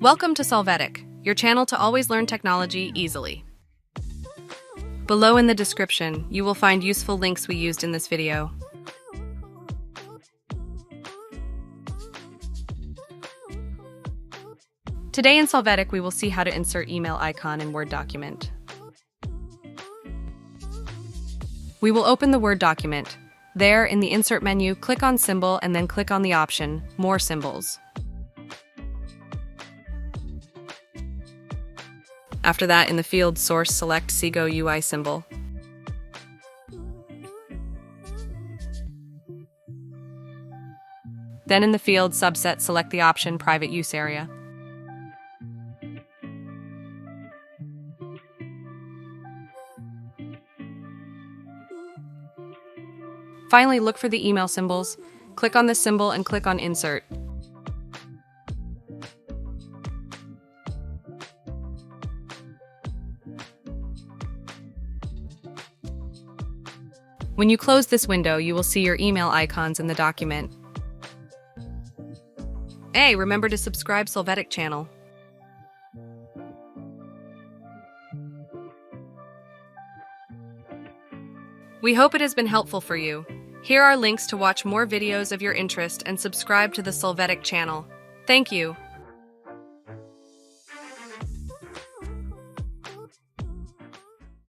Welcome to Solvetic, your channel to always learn technology easily. Below in the description, you will find useful links we used in this video. Today in Solvetic, we will see how to insert email icon in Word document. We will open the Word document. There, in the Insert menu, click on Symbol and then click on the option, More Symbols. After that, in the field Source, select Sego UI symbol. Then in the field Subset, select the option Private Use Area. Finally, look for the email symbols. Click on the symbol and click on Insert. When you close this window, you will see your email icons in the document. Hey, remember to subscribe Solvetic channel. We hope it has been helpful for you. Here are links to watch more videos of your interest and subscribe to the Solvetic channel. Thank you.